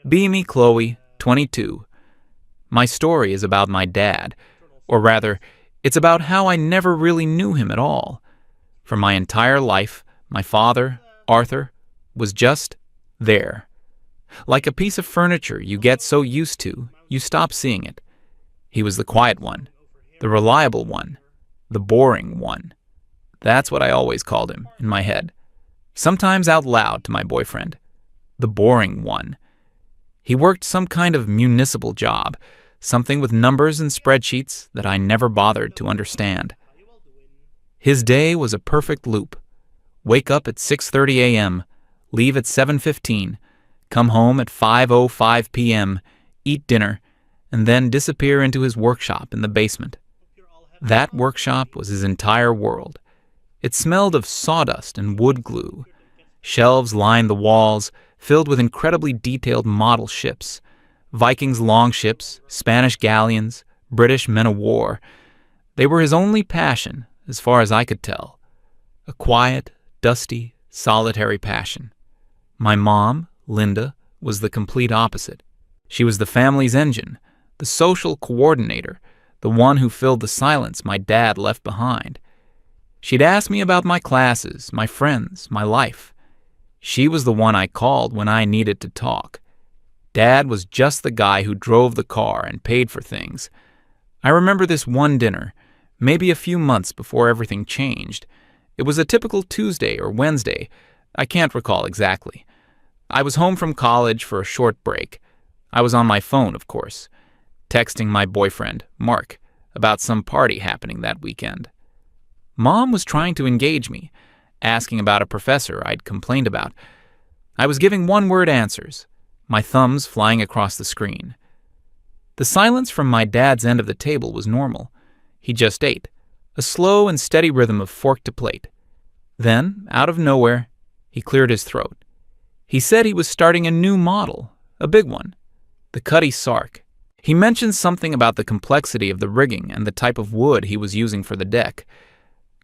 Be Me Chloe, 22. My story is about my dad, or rather, it's about how I never really knew him at all. For my entire life, my father, Arthur, was just there. Like a piece of furniture you get so used to, you stop seeing it. He was the quiet one, the reliable one, the boring one. That's what I always called him in my head, sometimes out loud to my boyfriend. The boring one. He worked some kind of municipal job, something with numbers and spreadsheets that I never bothered to understand. His day was a perfect loop. Wake up at 6:30 a.m., leave at 7:15, come home at 5:05 p.m., eat dinner, and then disappear into his workshop in the basement. That workshop was his entire world. It smelled of sawdust and wood glue. Shelves lined the walls, filled with incredibly detailed model ships. Vikings' longships, Spanish galleons, British men-of-war. They were his only passion, as far as I could tell. A quiet, dusty, solitary passion. My mom, Linda, was the complete opposite. She was the family's engine, the social coordinator, the one who filled the silence my dad left behind. She'd ask me about my classes, my friends, my life. She was the one I called when I needed to talk. Dad was just the guy who drove the car and paid for things. I remember this one dinner, maybe a few months before everything changed. It was a typical Tuesday or Wednesday. I can't recall exactly. I was home from college for a short break. I was on my phone, of course, texting my boyfriend, Mark, about some party happening that weekend. Mom was trying to engage me, asking about a professor I'd complained about. I was giving one-word answers, my thumbs flying across the screen. The silence from my dad's end of the table was normal. He just ate, a slow and steady rhythm of fork to plate. Then, out of nowhere, he cleared his throat. He said he was starting a new model, a big one, the Cuddy Sark. He mentioned something about the complexity of the rigging and the type of wood he was using for the deck.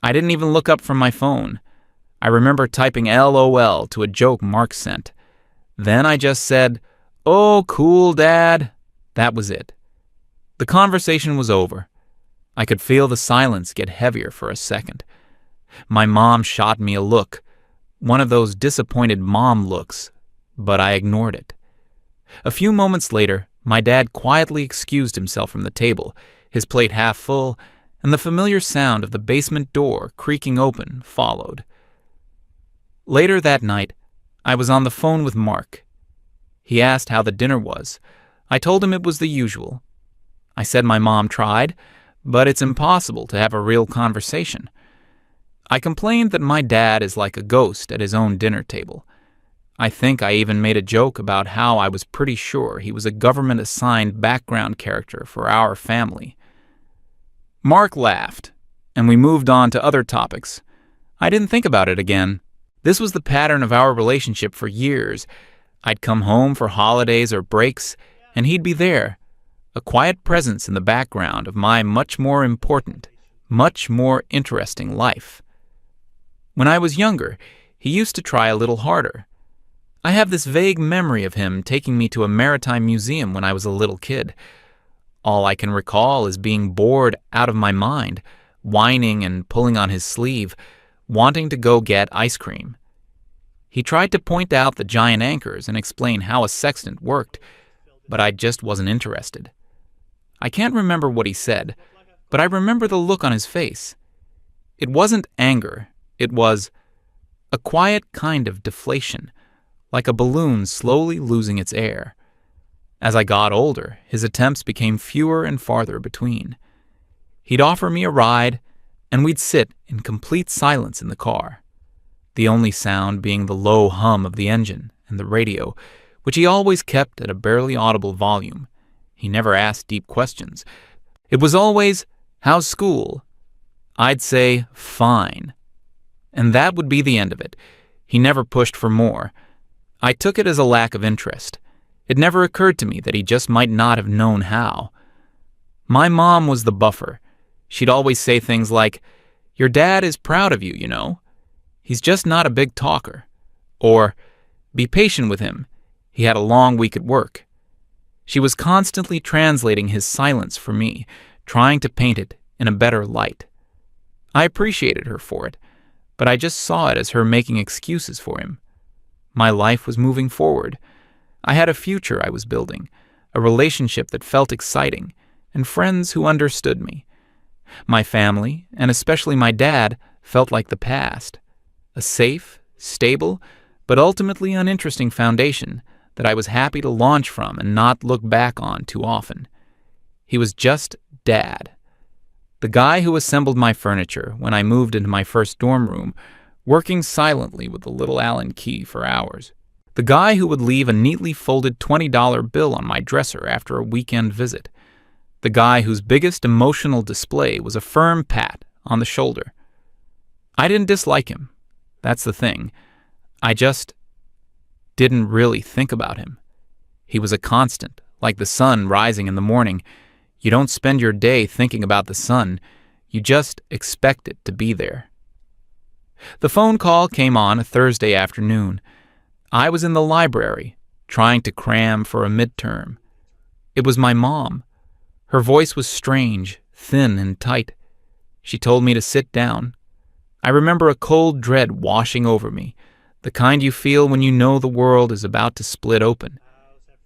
I didn't even look up from my phone. I remember typing LOL to a joke Mark sent. Then I just said, "Oh, cool, Dad." That was it. The conversation was over. I could feel the silence get heavier for a second. My mom shot me a look, one of those disappointed mom looks, but I ignored it. A few moments later, my dad quietly excused himself from the table, his plate half full, and the familiar sound of the basement door creaking open followed. Later that night, I was on the phone with Mark. He asked how the dinner was. I told him it was the usual. I said my mom tried, but it's impossible to have a real conversation. I complained that my dad is like a ghost at his own dinner table. I think I even made a joke about how I was pretty sure he was a government-assigned background character for our family. Mark laughed, and we moved on to other topics. I didn't think about it again. This was the pattern of our relationship for years. I'd come home for holidays or breaks, and he'd be there, a quiet presence in the background of my much more important, much more interesting life. When I was younger, he used to try a little harder. I have this vague memory of him taking me to a maritime museum when I was a little kid. All I can recall is being bored out of my mind, whining and pulling on his sleeve, wanting to go get ice cream. He tried to point out the giant anchors and explain how a sextant worked, but I just wasn't interested. I can't remember what he said, but I remember the look on his face. It wasn't anger, it was a quiet kind of deflation, like a balloon slowly losing its air. As I got older, his attempts became fewer and farther between. He'd offer me a ride, and we'd sit in complete silence in the car, the only sound being the low hum of the engine and the radio, which he always kept at a barely audible volume. He never asked deep questions. It was always, "How's school?" I'd say, "Fine." And that would be the end of it. He never pushed for more. I took it as a lack of interest. It never occurred to me that he just might not have known how. My mom was the buffer. She'd always say things like, "Your dad is proud of you, you know. He's just not a big talker." Or, "Be patient with him. He had a long week at work. She was constantly translating his silence for me, trying to paint it in a better light. I appreciated her for it, but I just saw it as her making excuses for him. My life was moving forward. I had a future I was building, a relationship that felt exciting, and friends who understood me. My family, and especially my dad, felt like the past, a safe, stable, but ultimately uninteresting foundation that I was happy to launch from and not look back on too often. He was just Dad. The guy who assembled my furniture when I moved into my first dorm room, working silently with the little Allen key for hours. The guy who would leave a neatly folded $20 bill on my dresser after a weekend visit. The guy whose biggest emotional display was a firm pat on the shoulder. I didn't dislike him. That's the thing. I just didn't really think about him. He was a constant, like the sun rising in the morning. You don't spend your day thinking about the sun. You just expect it to be there. The phone call came on a Thursday afternoon. I was in the library, trying to cram for a midterm. It was my mom. Her voice was strange, thin and tight. She told me to sit down. I remember a cold dread washing over me, the kind you feel when you know the world is about to split open.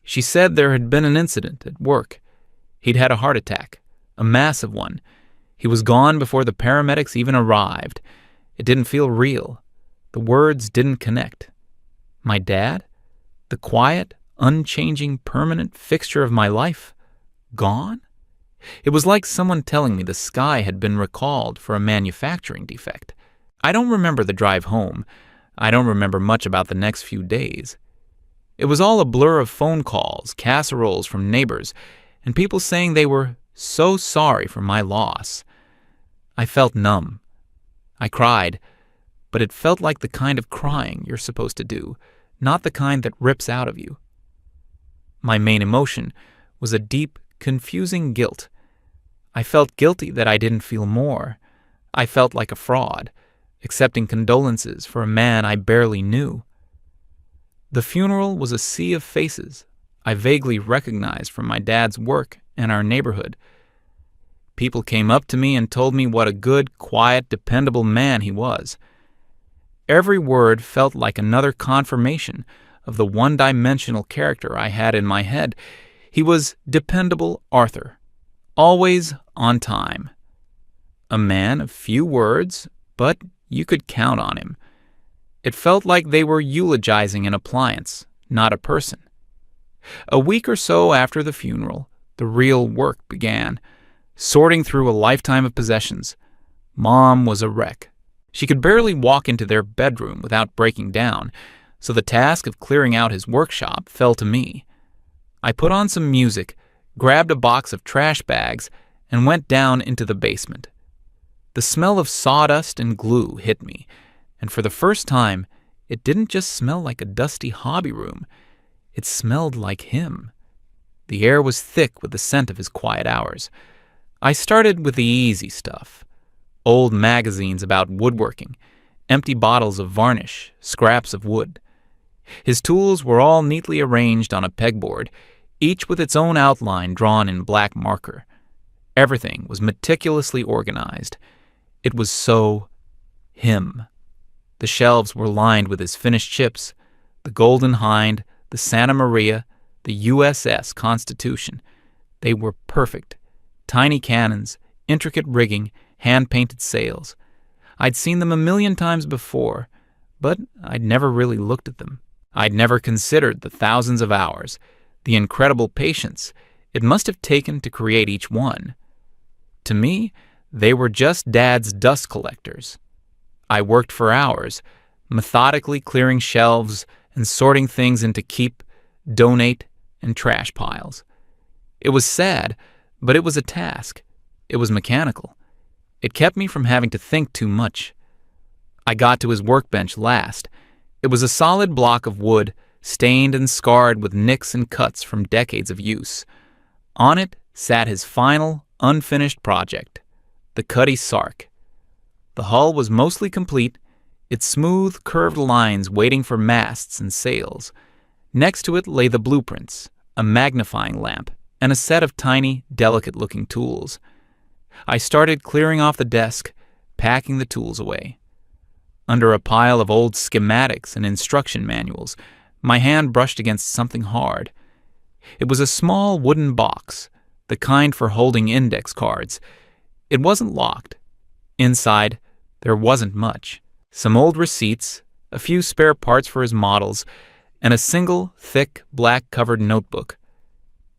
She said there had been an incident at work. He'd had a heart attack, a massive one. He was gone before the paramedics even arrived. It didn't feel real. The words didn't connect. My dad? The quiet, unchanging, permanent fixture of my life? Gone? It was like someone telling me the sky had been recalled for a manufacturing defect. I don't remember the drive home. I don't remember much about the next few days. It was all a blur of phone calls, casseroles from neighbors, and people saying they were so sorry for my loss. I felt numb. I cried, but it felt like the kind of crying you're supposed to do, not the kind that rips out of you. My main emotion was a deep, confusing guilt. I felt guilty that I didn't feel more. I felt like a fraud, accepting condolences for a man I barely knew. The funeral was a sea of faces I vaguely recognized from my dad's work and our neighborhood. People came up to me and told me what a good, quiet, dependable man he was. Every word felt like another confirmation of the one-dimensional character I had in my head. He was dependable Arthur, always on time. A man of few words, but you could count on him. It felt like they were eulogizing an appliance, not a person. A week or so after the funeral, the real work began, sorting through a lifetime of possessions. Mom was a wreck. She could barely walk into their bedroom without breaking down, so the task of clearing out his workshop fell to me. I put on some music, grabbed a box of trash bags, and went down into the basement. The smell of sawdust and glue hit me, and for the first time, it didn't just smell like a dusty hobby room. It smelled like him. The air was thick with the scent of his quiet hours. I started with the easy stuff. Old magazines about woodworking, empty bottles of varnish, scraps of wood. His tools were all neatly arranged on a pegboard, each with its own outline drawn in black marker. Everything was meticulously organized. It was so him. The shelves were lined with his finished ships, the Golden Hind, the Santa Maria, the USS Constitution. They were perfect. Tiny cannons, intricate rigging, hand-painted sails. I'd seen them a million times before, but I'd never really looked at them. I'd never considered the thousands of hours, the incredible patience it must have taken to create each one. To me, they were just Dad's dust collectors. I worked for hours, methodically clearing shelves and sorting things into keep, donate, and trash piles. It was sad, but it was a task. It was mechanical. It kept me from having to think too much. I got to his workbench last. It was a solid block of wood, stained and scarred with nicks and cuts from decades of use. On it sat his final, unfinished project, the Cuddy Sark. The hull was mostly complete, its smooth, curved lines waiting for masts and sails. Next to it lay the blueprints, a magnifying lamp, and a set of tiny, delicate-looking tools. I started clearing off the desk, packing the tools away. Under a pile of old schematics and instruction manuals, my hand brushed against something hard. It was a small wooden box, the kind for holding index cards. It wasn't locked. Inside, there wasn't much. Some old receipts, a few spare parts for his models, and a single, thick, black-covered notebook.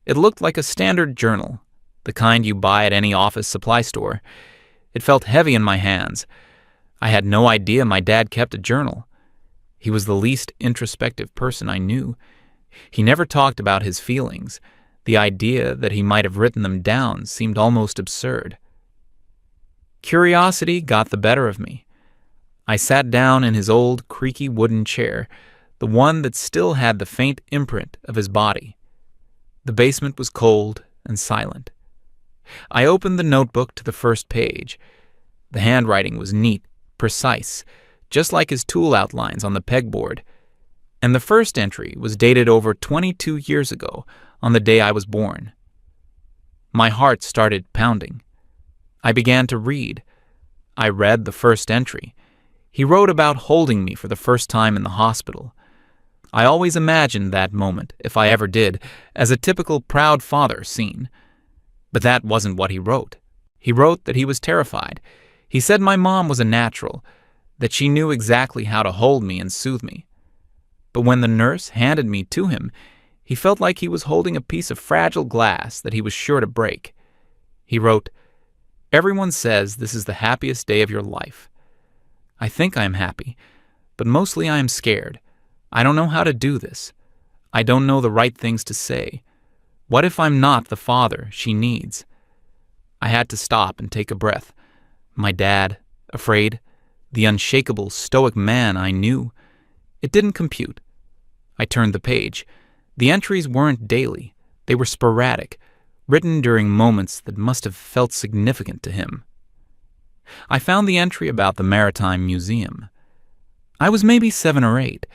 It looked like a standard journal, the kind you buy at any office supply store. It felt heavy in my hands. I had no idea my dad kept a journal. He was the least introspective person I knew. He never talked about his feelings. The idea that he might have written them down seemed almost absurd. Curiosity got the better of me. I sat down in his old, creaky wooden chair, the one that still had the faint imprint of his body. The basement was cold and silent. I opened the notebook to the first page. The handwriting was neat, precise, just like his tool outlines on the pegboard. And the first entry was dated over 22 years ago, on the day I was born. My heart started pounding. I began to read. I read the first entry. He wrote about holding me for the first time in the hospital. I always imagined that moment, if I ever did, as a typical proud father scene. But that wasn't what he wrote. He wrote that he was terrified. He said my mom was a natural, that she knew exactly how to hold me and soothe me. But when the nurse handed me to him, he felt like he was holding a piece of fragile glass that he was sure to break. He wrote, "Everyone says this is the happiest day of your life. I think I am happy, but mostly I am scared. I don't know how to do this. I don't know the right things to say. What if I'm not the father she needs?" I had to stop and take a breath. My dad, afraid, the unshakable, stoic man I knew. It didn't compute. I turned the page. The entries weren't daily. They were sporadic, written during moments that must have felt significant to him. I found the entry about the Maritime Museum. I was maybe 7 or 8.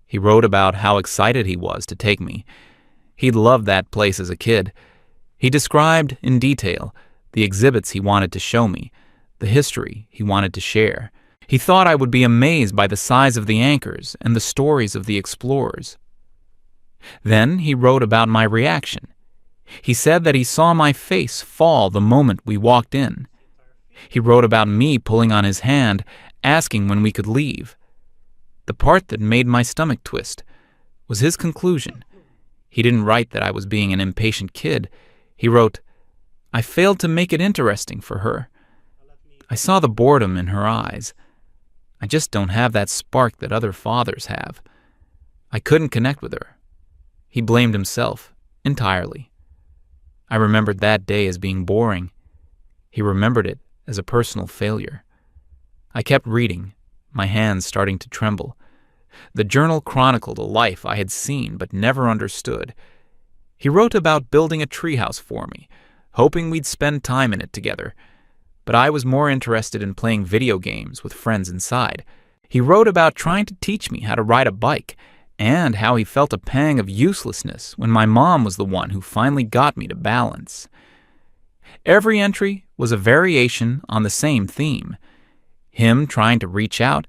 He wrote about how excited he was to take me. He'd loved that place as a kid. He described, in detail, the exhibits he wanted to show me, the history he wanted to share. He thought I would be amazed by the size of the anchors and the stories of the explorers. Then he wrote about my reaction. He said that he saw my face fall the moment we walked in. He wrote about me pulling on his hand, asking when we could leave. The part that made my stomach twist was his conclusion. He didn't write that I was being an impatient kid. He wrote, "I failed to make it interesting for her. I saw the boredom in her eyes. I just don't have that spark that other fathers have. I couldn't connect with her." He blamed himself entirely. I remembered that day as being boring. He remembered it as a personal failure. I kept reading, my hands starting to tremble. The journal chronicled a life I had seen but never understood. He wrote about building a treehouse for me, hoping we'd spend time in it together. But I was more interested in playing video games with friends inside. He wrote about trying to teach me how to ride a bike, and how he felt a pang of uselessness when my mom was the one who finally got me to balance. Every entry was a variation on the same theme, him trying to reach out,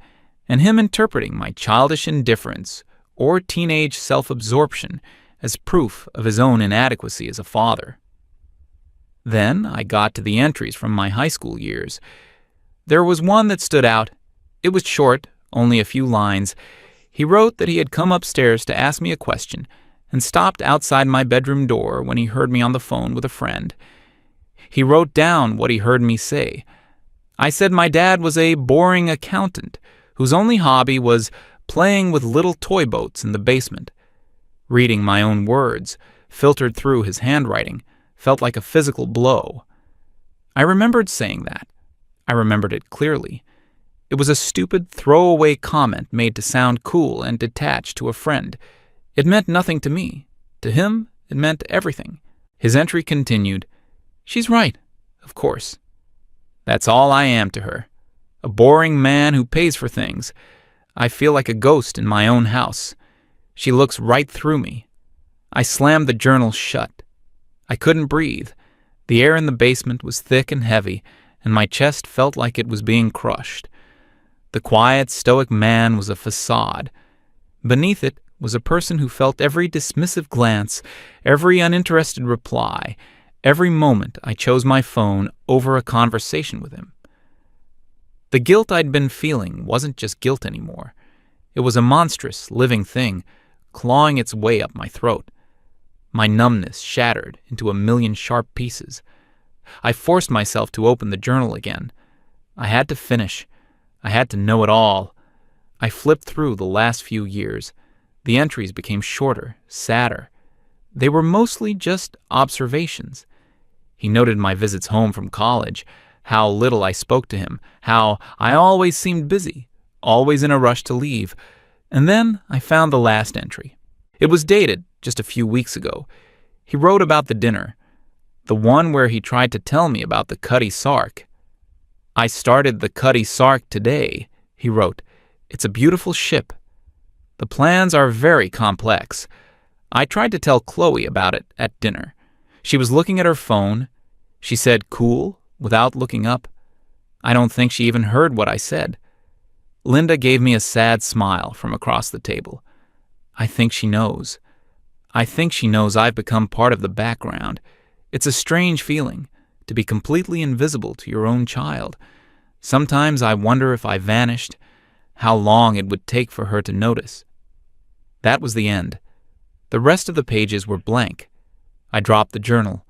and him interpreting my childish indifference or teenage self-absorption as proof of his own inadequacy as a father. Then I got to the entries from my high school years. There was one that stood out. It was short, only a few lines. He wrote that he had come upstairs to ask me a question and stopped outside my bedroom door when he heard me on the phone with a friend. He wrote down what he heard me say. I said my dad was a boring accountant whose only hobby was playing with little toy boats in the basement. Reading my own words, filtered through his handwriting, felt like a physical blow. I remembered saying that. I remembered it clearly. It was a stupid, throwaway comment made to sound cool and detached to a friend. It meant nothing to me. To him, it meant everything. His entry continued, "She's right, of course. That's all I am to her. A boring man who pays for things. I feel like a ghost in my own house. She looks right through me. I slammed the journal shut. I couldn't breathe. The air in the basement was thick and heavy, and my chest felt like it was being crushed. The quiet, stoic man was a facade. Beneath it was a person who felt every dismissive glance, every uninterested reply, every moment I chose my phone over a conversation with him. The guilt I'd been feeling wasn't just guilt anymore. It was a monstrous, living thing, clawing its way up my throat. My numbness shattered into a million sharp pieces. I forced myself to open the journal again. I had to finish. I had to know it all. I flipped through the last few years. The entries became shorter, sadder. They were mostly just observations. He noted my visits home from college, how little I spoke to him, how I always seemed busy, always in a rush to leave. And then I found the last entry. It was dated just a few weeks ago. He wrote about the dinner, the one where he tried to tell me about the Cutty Sark. "I started the Cutty Sark today," he wrote. "It's a beautiful ship. The plans are very complex. I tried to tell Chloe about it at dinner. She was looking at her phone. She said, 'Cool,' without looking up. I don't think she even heard what I said." Linda gave me a sad smile from across the table. "I think she knows. I think she knows I've become part of the background. It's a strange feeling, to be completely invisible to your own child. Sometimes I wonder if I vanished, how long it would take for her to notice." That was the end. The rest of the pages were blank. I dropped the journal.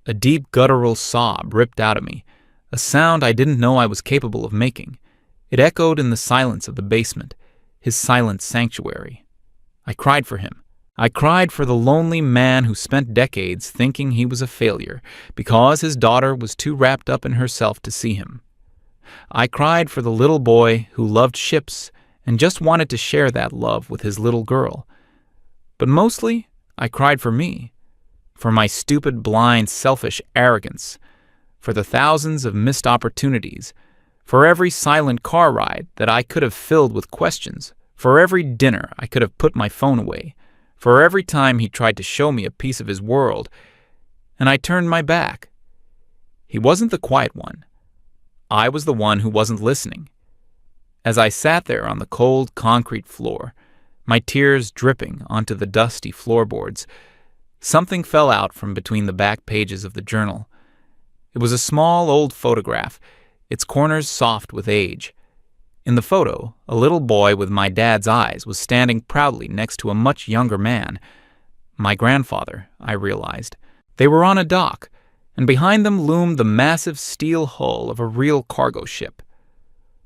A deep guttural sob ripped out of me, a sound I didn't know I was capable of making. It echoed in the silence of the basement, his silent sanctuary. I cried for him. I cried for the lonely man who spent decades thinking he was a failure because his daughter was too wrapped up in herself to see him. I cried for the little boy who loved ships and just wanted to share that love with his little girl. But mostly, I cried for me, for my stupid, blind, selfish arrogance, for the thousands of missed opportunities, for every silent car ride that I could have filled with questions, for every dinner I could have put my phone away, for every time he tried to show me a piece of his world, and I turned my back. He wasn't the quiet one. I was the one who wasn't listening. As I sat there on the cold concrete floor, my tears dripping onto the dusty floorboards, something fell out from between the back pages of the journal. It was a small old photograph, its corners soft with age. In the photo, a little boy with my dad's eyes was standing proudly next to a much younger man. My grandfather, I realized. They were on a dock, and behind them loomed the massive steel hull of a real cargo ship.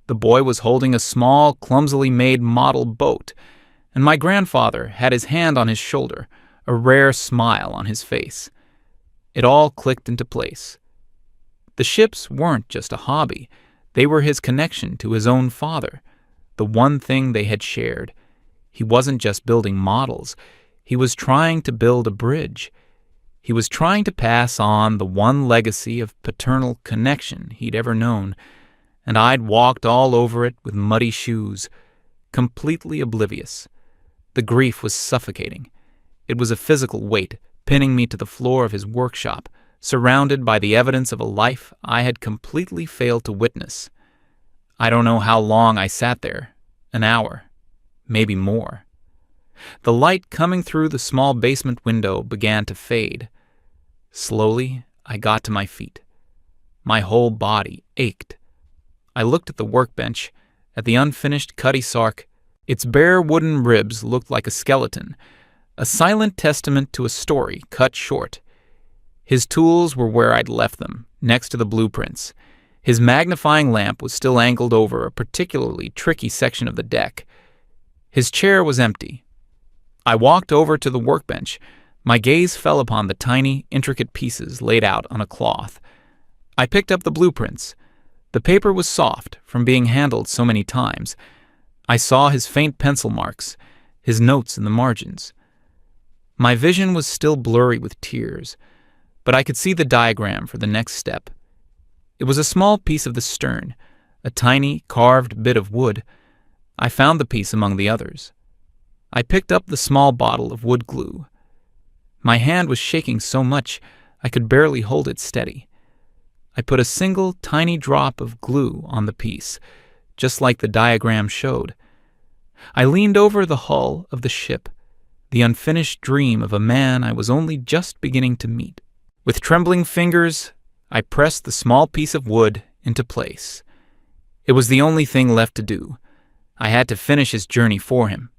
The boy was holding a small, clumsily made model boat, and my grandfather had his hand on his shoulder, a rare smile on his face. It all clicked into place. The ships weren't just a hobby. They were his connection to his own father, the one thing they had shared. He wasn't just building models. He was trying to build a bridge. He was trying to pass on the one legacy of paternal connection he'd ever known, and I'd walked all over it with muddy shoes, completely oblivious. The grief was suffocating. It was a physical weight, pinning me to the floor of his workshop, surrounded by the evidence of a life I had completely failed to witness. I don't know how long I sat there, an hour, maybe more. The light coming through the small basement window began to fade. Slowly, I got to my feet. My whole body ached. I looked at the workbench, at the unfinished Cutty Sark. Its bare wooden ribs looked like a skeleton, a silent testament to a story cut short. His tools were where I'd left them, next to the blueprints. His magnifying lamp was still angled over a particularly tricky section of the deck. His chair was empty. I walked over to the workbench. My gaze fell upon the tiny, intricate pieces laid out on a cloth. I picked up the blueprints. The paper was soft from being handled so many times. I saw his faint pencil marks, his notes in the margins. My vision was still blurry with tears, but I could see the diagram for the next step. It was a small piece of the stern, a tiny, carved bit of wood. I found the piece among the others. I picked up the small bottle of wood glue. My hand was shaking so much I could barely hold it steady. I put a single tiny drop of glue on the piece, just like the diagram showed. I leaned over the hull of the ship, the unfinished dream of a man I was only just beginning to meet. With trembling fingers, I pressed the small piece of wood into place. It was the only thing left to do. I had to finish his journey for him.